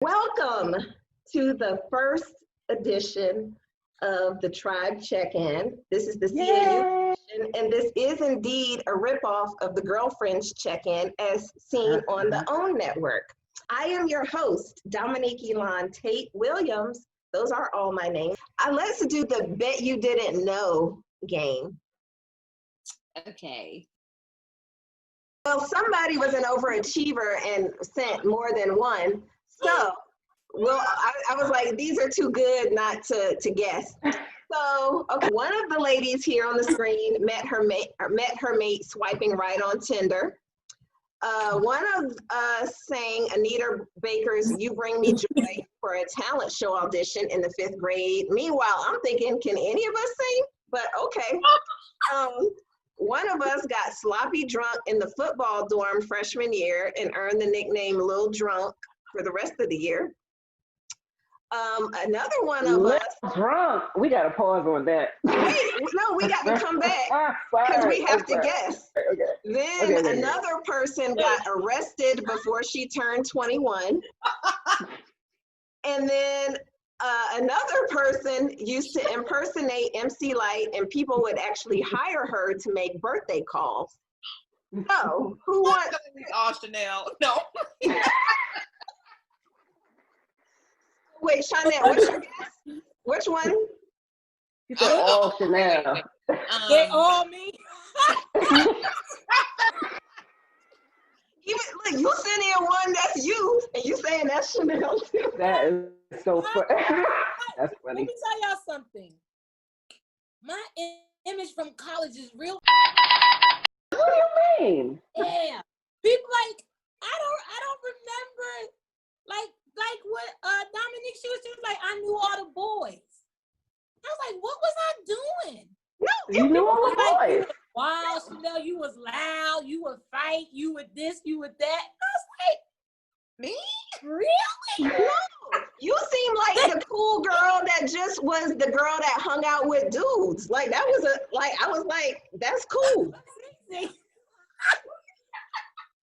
Welcome to the first edition of the Tribe Check-In. This is the CAU edition, and this is indeed a ripoff of the Girlfriends Check-In as seen on the OWN network. I am your host, Dominique Tate-Williams. Those are all my names. Let's do the Bet You Didn't Know game. Okay. Well, somebody was an overachiever and sent more than one. So, I was like, these are too good not to guess. So, okay, one of the ladies here on the screen met her mate swiping right on Tinder. One of us sang Anita Baker's "You Bring Me Joy" for a talent show audition in the 5th grade. Meanwhile, I'm thinking, can any of us sing? But okay. One of us got sloppy drunk in the football dorm freshman year and earned the nickname Lil Drunk for the rest of the year. Another one of us drunk. We got to pause on that. Wait, no, we got to come back because we have to guess. Okay. Then another person got arrested before she turned 21. And then another person used to impersonate MC Light, and people would actually hire her to make birthday calls. So, who wants? Chanel. No. Wait, Chanel, what's your guess? Which one? You said all Chanel. They all me. Even look, you send in one that's you, and you saying that's Chanel too. That is so funny. That's funny. Let me tell y'all something. My image from college is real. What do you mean? Yeah, people like I don't remember like what Dominique she was like I knew all the boys. I was like, what was I doing? No, you knew all the boys. Wow, Chanel, you was loud, you would fight, you would this, you would that. I was like, me? Really? No, you seem like the cool girl that just was the girl that hung out with dudes. Like that was I was like, that's cool.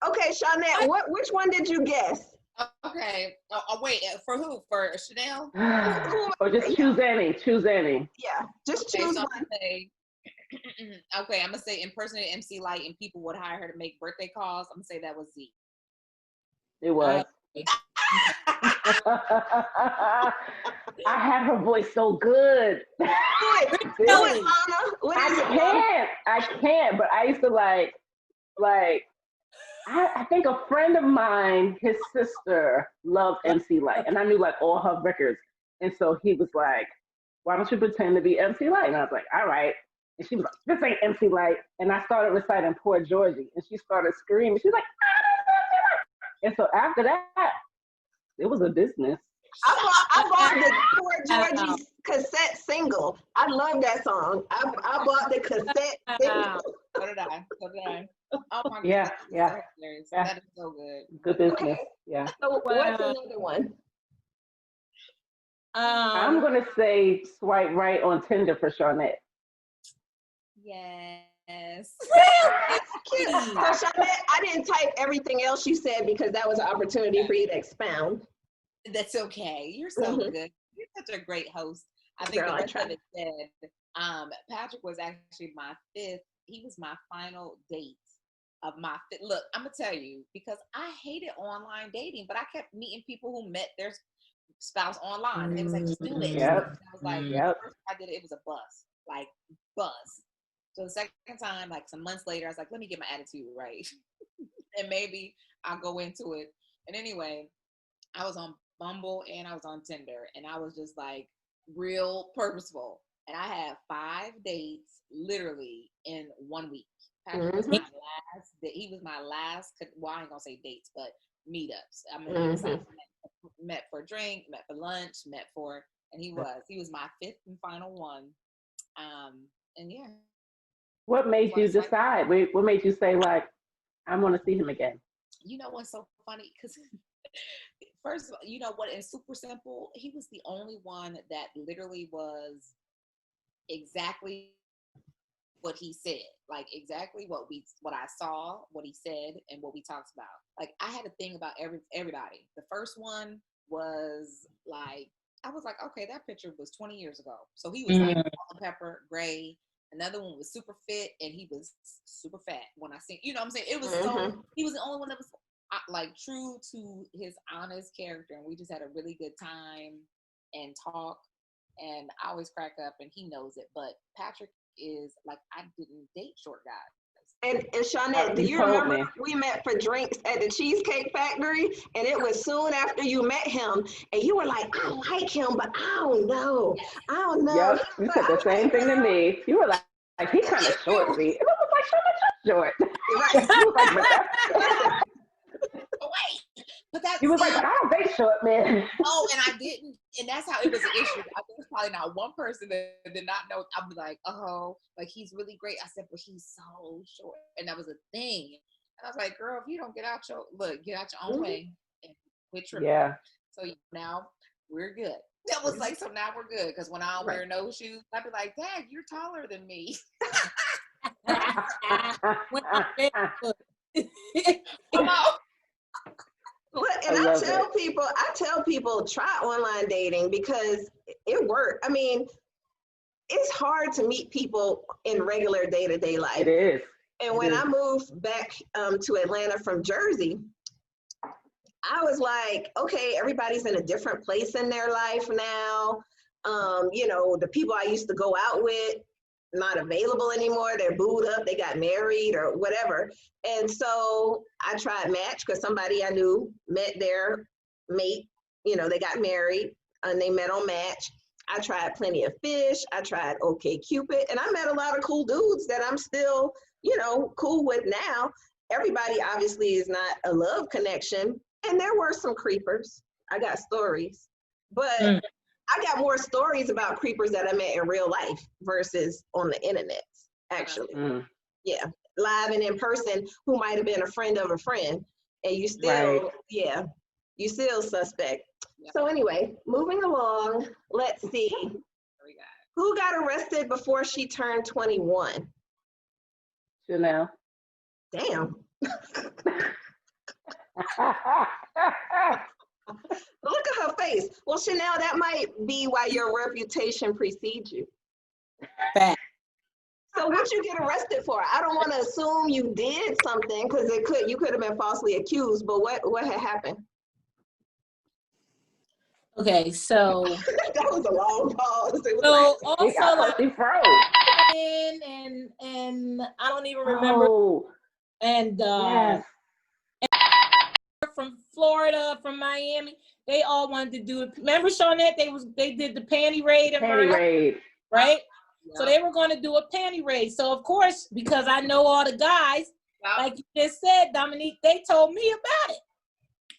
Okay, Chanel, which one did you guess? Okay. Wait, for who? For Chanel? Or just choose any. Choose any. Yeah, just choose one. Okay, I'm gonna say impersonate MC Light, and people would hire her to make birthday calls. I'm gonna say that was Z. It was. I had her voice so good. Do it, Anna. What is it? I can't. But I used to like. I think a friend of mine, his sister loved MC Light, and I knew like all her records. And so he was like, "Why don't you pretend to be MC Light?" And I was like, "All right." And she was like, "This ain't MC Light." And I started reciting Poor Georgie, and she started screaming. She's like, "Ah, this is MC Light." And so after that, it was a business. I bought the Poor Georgie cassette single. I love that song. I bought the cassette single. So did I. Oh my God. Yeah. That is so good. Good business. Okay. Yeah. So what's another one? I'm gonna say swipe right on Tinder for Charnette. Yes. Cute. So Charnette, I didn't type everything else you said because that was an opportunity for you to expound. That's okay. You're so good. You're such a great host. I think the rest of it said, Patrick was actually my 5th. He was my final date of my 5th. Look, I'm gonna tell you, because I hated online dating, but I kept meeting people who met their spouse online. It was like, just do this. Yep. I was like, the first time I did it was a buzz. So the second time, like some months later, I was like, let me get my attitude right. And maybe I'll go into it. And anyway, I was on Bumble and I was on Tinder, and I was just like real purposeful. And I had 5 dates literally in 1 week. Patrick was my last. He was my last. Well, I ain't gonna say dates, but meetups. I mean, met for a drink, met for lunch, and he was my 5th and final one. And yeah. What made you decide? What made you say like, I'm gonna see him again? You know what's so funny? Because first of all, you know what? It's super simple. He was the only one that literally was exactly what he said, like exactly what I saw, what he said, and what we talked about. Like I had a thing about everybody. The first one was like, I was like, okay, that picture was 20 years ago. So he was like salt and pepper, gray. Another one was super fit, and he was super fat when I seen, you know what I'm saying? It was so, he was the only one that was like true to his honest character. And we just had a really good time and talk. And I always crack up, and he knows it. But Patrick is like, I didn't date short guys. And Shawnette, do you remember we met for drinks at the Cheesecake Factory? And it was soon after you met him, and you were like, I like him, but I don't know. I don't know. Yep, you said the same thing to me. You were like he kind of short, see? And I was like, short. Right. You was like, but Wait, but that's, he was like, but I don't date short men. Oh, and I didn't, and that's how it was an issue. I think there's probably not one person that did not know. I'd be like, oh, like he's really great. I said, but he's so short, and that was a thing. And I was like, girl, if you don't get out your own way and quit tripping. Yeah. So now we're good. That was like, so now we're good, because when I don't wear no shoes, I'd be like, Dad, you're taller than me. Come on. And I tell people try online dating because it worked. I mean, it's hard to meet people in regular day-to-day life. It is. And when I moved back to Atlanta from Jersey, I was like, okay, everybody's in a different place in their life now. You know, the people I used to go out with, not available anymore. They're booed up, they got married or whatever. And so I tried Match because somebody I knew met their mate, you know, they got married and they met on Match. I tried Plenty of Fish. I tried OkCupid, and I met a lot of cool dudes that I'm still, you know, cool with now. Everybody obviously is not a love connection, and there were some creepers. I got stories, but I got more stories about creepers that I met in real life versus on the internet, actually. Yeah, live and in person, who might have been a friend of a friend, and you still, you still suspect. Yep. So anyway, moving along, let's see. Who got arrested before she turned 21? Chanel. Damn. Look at her face. Well, Chanel, that might be why your reputation precedes you. So what'd you get arrested for? I don't want to assume you did something because you could have been falsely accused, but what had happened? Okay, so that was a long pause. So also like and I don't even remember. And from Florida, from Miami, they all wanted to do it. Remember, Shawnette? They did the panty raid and right? Yeah. So they were going to do a panty raid. So of course, because I know all the guys, like you just said, Dominique, they told me about it.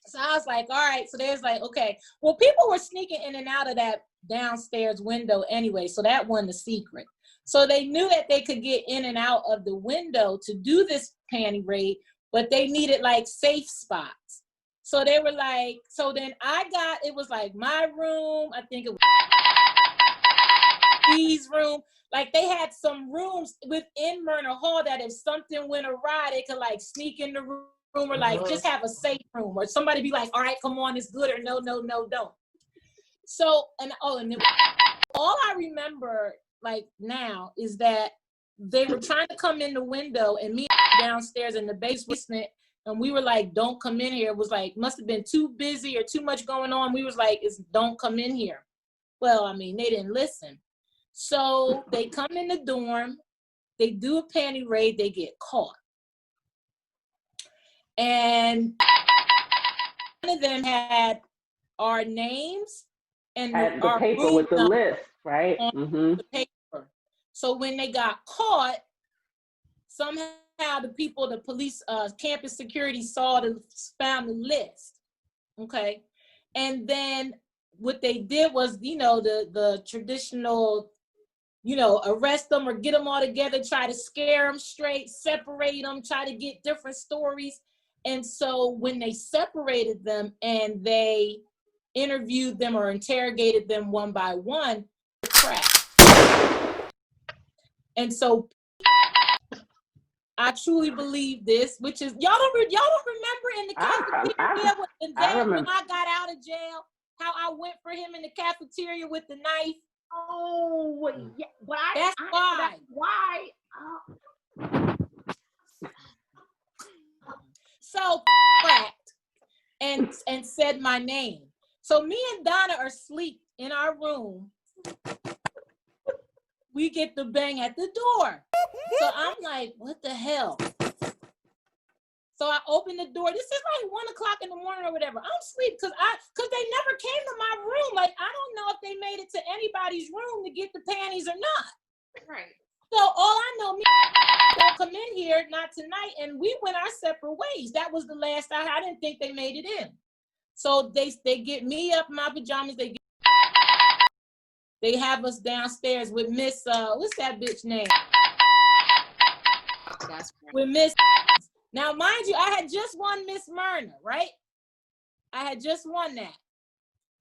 So I was like, all right. So there's like, okay. Well, people were sneaking in and out of that downstairs window anyway. So that wasn't a secret. So they knew that they could get in and out of the window to do this panty raid, but they needed like safe spots. So they were like, so then it was like my room. I think it was E's room. Like they had some rooms within Myrna Hall that if something went awry, they could like sneak in the room or like just have a safe room, or somebody be like, all right, come on, it's good, or no, don't. So, and all I remember like now is that they were trying to come in the window and me downstairs in the basement, and we were like, don't come in here. It was like, must have been too busy or too much going on. We was like, don't come in here. Well, I mean, they didn't listen. So they come in the dorm, they do a panty raid, they get caught. And one of them had our names and the our paper with the list, right? On the paper. So when they got caught, somehow the police, campus security found the list. Okay. And then what they did was, you know, the traditional, you know, arrest them or get them all together, try to scare them straight, separate them, try to get different stories. And so when they separated them and they interviewed them or interrogated them one by one, crap. And so I truly believe this, which is y'all don't remember in the cafeteria when I got out of jail how I went for him in the cafeteria with the knife? Oh, yeah. But That's why. Why? So cracked and said my name. So me and Donna are asleep in our room. We get the bang at the door. So I'm like, what the hell? So I open the door. This is like 1 o'clock in the morning or whatever. I'm asleep because they never came to my room. Like, I don't know if they made it to anybody's room to get the panties or not. Right. So all I know, me don't come in here, not tonight. And we went our separate ways. That was the last I didn't think they made it in. So they get me up in my pajamas. They have us downstairs with Miss, what's that bitch name? That's right. With Miss. Now, mind you, I had just won Miss Myrna, right? I had just won that.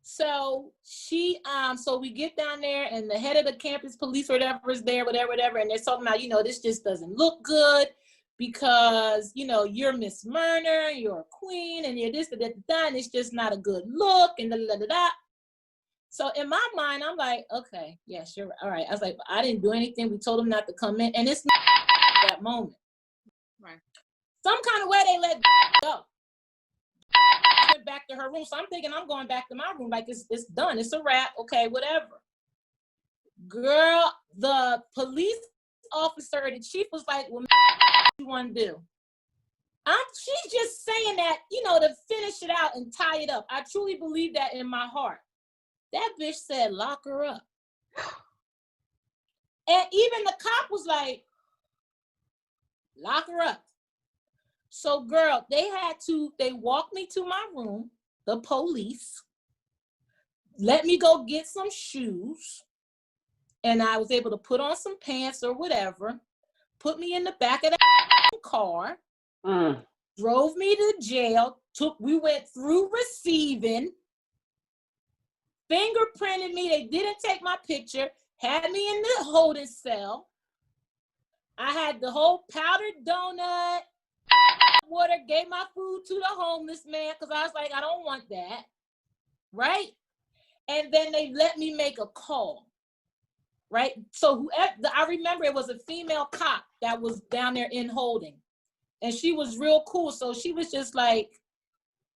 So so we get down there and the head of the campus police or whatever is there, whatever. And they're talking about, this just doesn't look good because, you're Miss Myrna, you're a queen and you're this, and it's just not a good look and da. So in my mind, I'm like, okay, yeah, sure. All right. I was like, I didn't do anything. We told them not to come in. And it's not that moment. Right. Some kind of way they let go. Went back to her room. So I'm thinking I'm going back to my room. Like it's done. It's a wrap. Okay, whatever. Girl, the police officer, the chief was like, well, what you want to do? She's just saying that, to finish it out and tie it up. I truly believe that in my heart. That bitch said, lock her up. And even the cop was like, lock her up. So girl, they walked me to my room, the police, let me go get some shoes. And I was able to put on some pants or whatever, put me in the back of the car, drove me to jail, we went through receiving, fingerprinted me. They didn't take my picture, had me in the holding cell. I had the whole powdered donut, water, gave my food to the homeless man because I was like, I don't want that, right? And then they let me make a call, right? So whoever, I remember it was a female cop that was down there in holding, and she was real cool. So she was just like,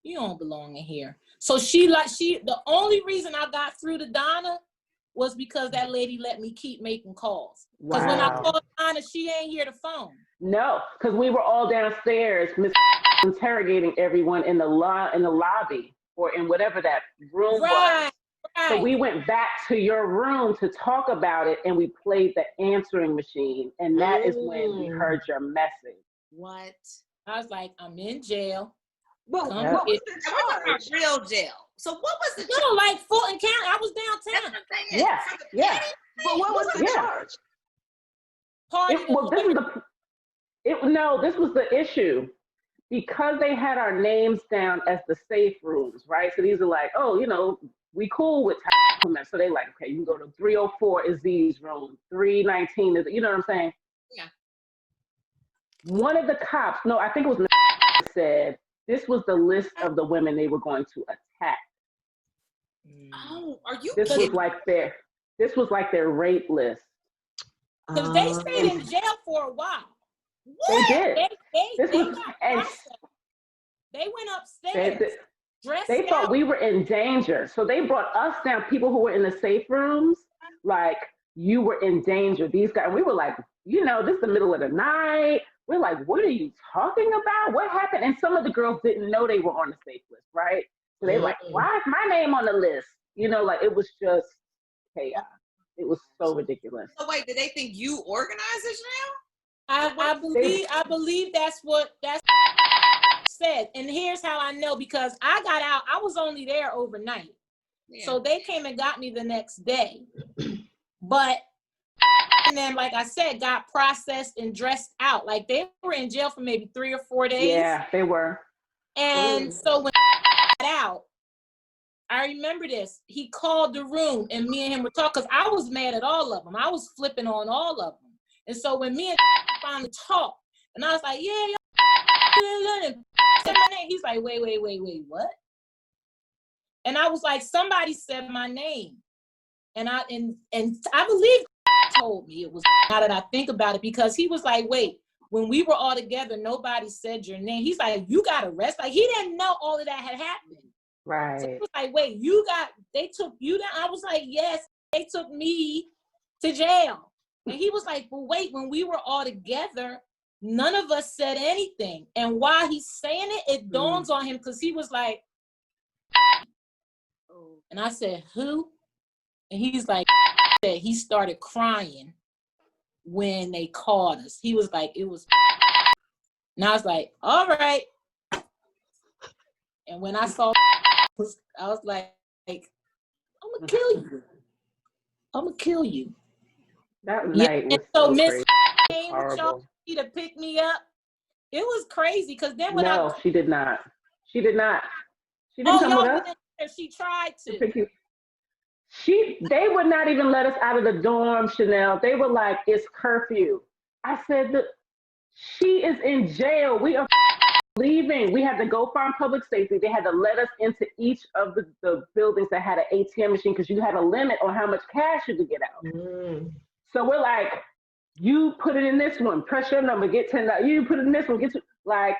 you don't belong in here. So the only reason I got through to Donna was because that lady let me keep making calls. Because when I called Donna, she ain't hear the phone. No, because we were all downstairs, interrogating everyone in the lobby or in whatever that room was. Right. So we went back to your room to talk about it, and we played the answering machine, and that is when we heard your message. What? I was like, I'm in jail. But what was the charge? Real jail. So what was the charge? No, like Fulton County. I was downtown. Yeah. But what was the charge? This was the issue. Because they had our names down as the safe rooms, right? So these are like, we cool with tate-williams. So they like, okay, you can go to 304 is these rooms, 319 is, you know what I'm saying? Yeah. One of the cops, I think it was said, this was the list of the women they were going to attack. Oh, are you This was like their rape list. Because they stayed in jail for a while. What? They did. They went upstairs. They thought we were in danger. So they brought us down, people who were in the safe rooms, like you were in danger. These guys, we were like, this is the middle of the night. We're like, what are you talking about? What happened? And some of the girls didn't know they were on the safe list, right? So they like, why is my name on the list? It was just chaos. It was so ridiculous. So wait, did they think you organized this now? I believe that's said. And here's how I know, because I got out, I was only there overnight. Yeah. So they came and got me the next day. But and then, like I said, got processed and dressed out. Like they were in jail for maybe 3 or 4 days. Yeah, they were. And so when I got out, I remember this. He called the room and me and him were talking, because I was mad at all of them. I was flipping on all of them. And so when me and finally talked, and I was like, yeah, he's like, wait, what? And I was like, somebody said my name. And I believe told me it was, now that I think about it, because he was like, wait, when we were all together, nobody said your name. He's like, you got arrested. Like, he didn't know all of that had happened. Right. So he was like, wait, they took you down? I was like, yes, they took me to jail. And he was like, well, wait, when we were all together, none of us said anything. And while he's saying it, it dawns on him, because he was like, and I said, who? And he's like, he started crying when they called us. He was like, it was. And I was like, all right. And when I saw, I was like, I'm gonna kill you. I'm gonna kill you. That night was so Miss crazy. Came with y'all to pick me up. It was crazy, because then when she did not. She didn't come with us. She tried to. They would not even let us out of the dorm, Chanel. They were like, it's curfew. I said, she is in jail. We are leaving. We had to go find public safety. They had to let us into each of the buildings that had an ATM machine, because you had a limit on how much cash you could get out. So we're like, you put it in this one, press your number, get $10. You put it in this one,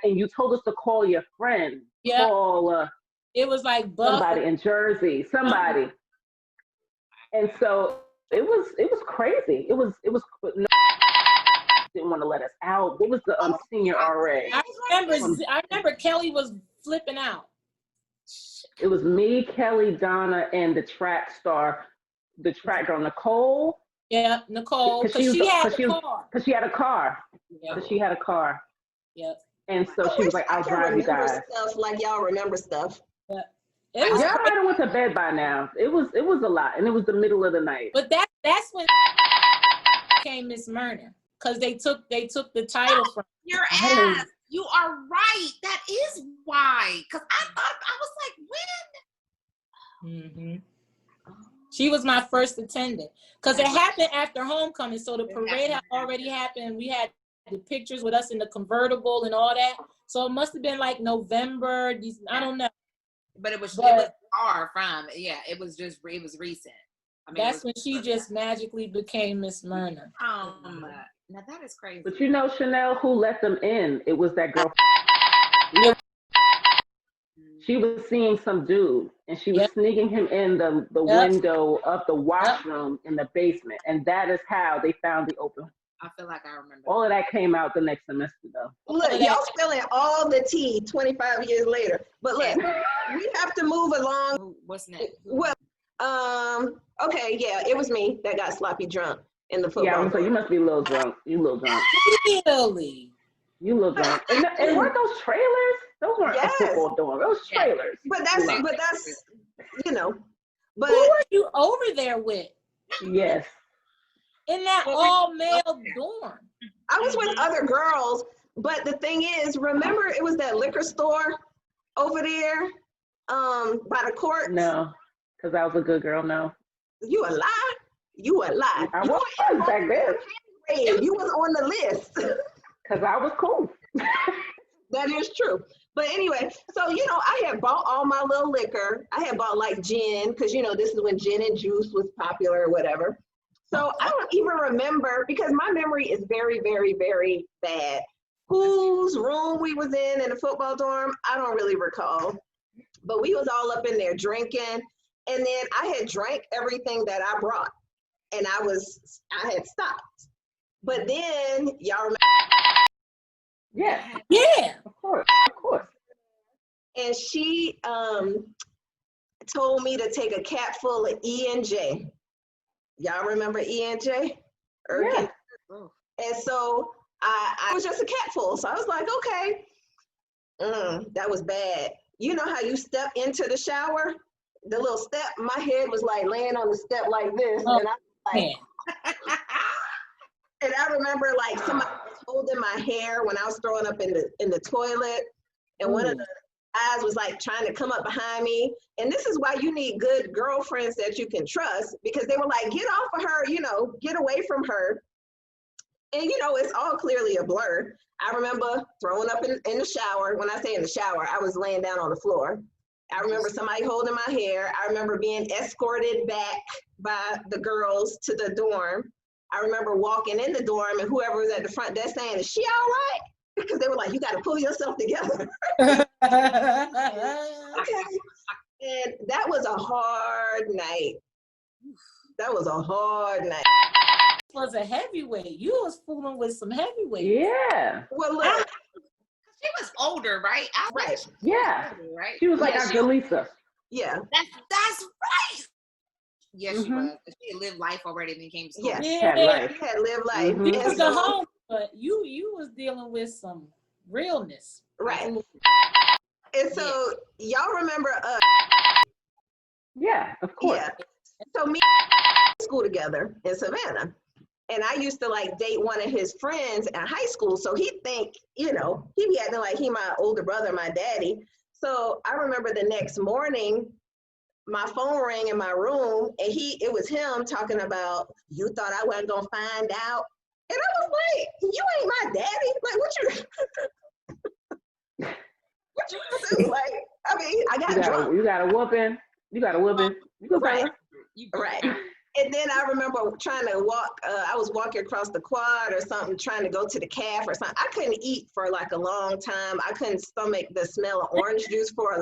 and you told us to call your friend. Yeah. Call it was like somebody in Jersey, somebody. And so it was crazy. It was didn't want to let us out. What was the senior RA? I remember Kelly was flipping out. It was me, Kelly, Donna, and the track star, the track girl, Nicole. Yeah, Nicole, because she had a car. Because she had a car. Yeah. She had a car. Yep. And so she was like, I'll drive you guys. Stuff like y'all remember stuff. Yeah. Y'all might have went to bed by now. It was a lot, and it was the middle of the night. But that's when became Miss Myrna, because they took the title from your ass. You are right. That is why. Because I was like, when? Mm-hmm. She was my first attendant, because it happened after homecoming. So the parade had already happened. We had the pictures with us in the convertible and all that. So it must have been like November. I don't know. But it was far from. Yeah, it was recent. I mean, that's when she just magically became Miss Myrna. Now that is crazy. But you know, Chanel, who let them in? It was that girl. She was seeing some dude, and she was sneaking him in the window of the washroom in the basement, and that is how they found the open. I feel like I remember. All of that came out the next semester, though. Look, y'all spilling all the tea 25 years later. But look, we have to move along. What's next? Well, okay, yeah, it was me that got sloppy drunk in the football. Yeah, so you must be a little drunk. You a little drunk. Really? You a little drunk. And weren't those trailers? Those weren't a football dorm. Those trailers. But that's, you know. But who were you over there with? Yes. In that all-male dorm. I was with other girls, but the thing is, remember it was that liquor store over there by the court? No, because I was a good girl, no. You a lie? You a lie. I was back then. You was on the list. Because I was cool. That is true. But anyway, so, you know, I had bought all my little liquor. I had bought like gin, because, you know, this is when gin and juice was popular or whatever. So I don't even remember, because my memory is very, very, very bad. Whose room we was in the football dorm, I don't really recall. But we was all up in there drinking. And then I had drank everything that I brought. And I had stopped. But then, y'all remember? Yeah. Of course. And she told me to take a cap full of E&J. Y'all remember E&J? Yeah. And so I was just a cat full. So I was like, okay, that was bad. You know how you step into the shower? The little step, my head was like laying on the step like this. And I was like, and I remember like somebody was holding my hair when I was throwing up in the toilet. And one of the guys was like trying to come up behind me. And this is why you need good girlfriends that you can trust, because they were like, get off of her, you know, get away from her. And, you know, it's all clearly a blur. I remember throwing up in the shower. When I say in the shower, I was laying down on the floor. I remember somebody holding my hair. I remember being escorted back by the girls to the dorm. I remember walking in the dorm and whoever was at the front desk saying, "Is she all right?" Because they were like, "You got to pull yourself together." Okay. And that was a hard night. That was a hard night. Was a heavyweight. You was fooling with some heavyweights. Yeah. Well, look. She was older, right? Right. Yeah. Older, right? She was like our Jaleesa. Yeah. That's right. Yes, she Mhm. was. She had lived life already and then came to school. Yes. Had life. You had lived life. Mhm. You And was so- the home, but you was dealing with some realness. Right. And so y'all remember Yeah, of course. yeah. So me and school together in Savannah. And I used to like date one of his friends in high school. So he'd think, you know, he'd be acting like he my older brother, my daddy. So I remember the next morning, my phone rang in my room and it was him talking about, "You thought I wasn't gonna find out?" And I was like, "You ain't my daddy. Like what you do? Like, I mean, I got drunk. You got a whooping. You got a whooping. You go Right. You Right. And then I remember trying to walk, I was walking across the quad or something, trying to go to the calf or something. I couldn't eat for like a long time. I couldn't stomach the smell of orange juice for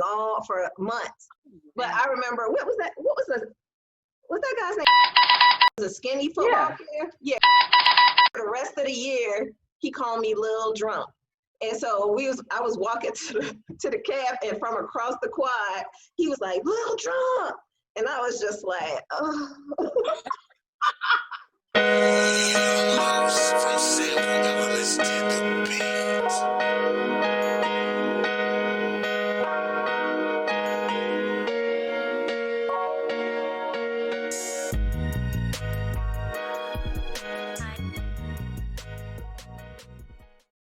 months. But I remember, what's that guy's name? Was a skinny football player? Yeah. For the rest of the year, he called me Lil Drunk. And so I was walking to the calf, and from across the quad, he was like, "Lil Drunk." And I was just like, oh.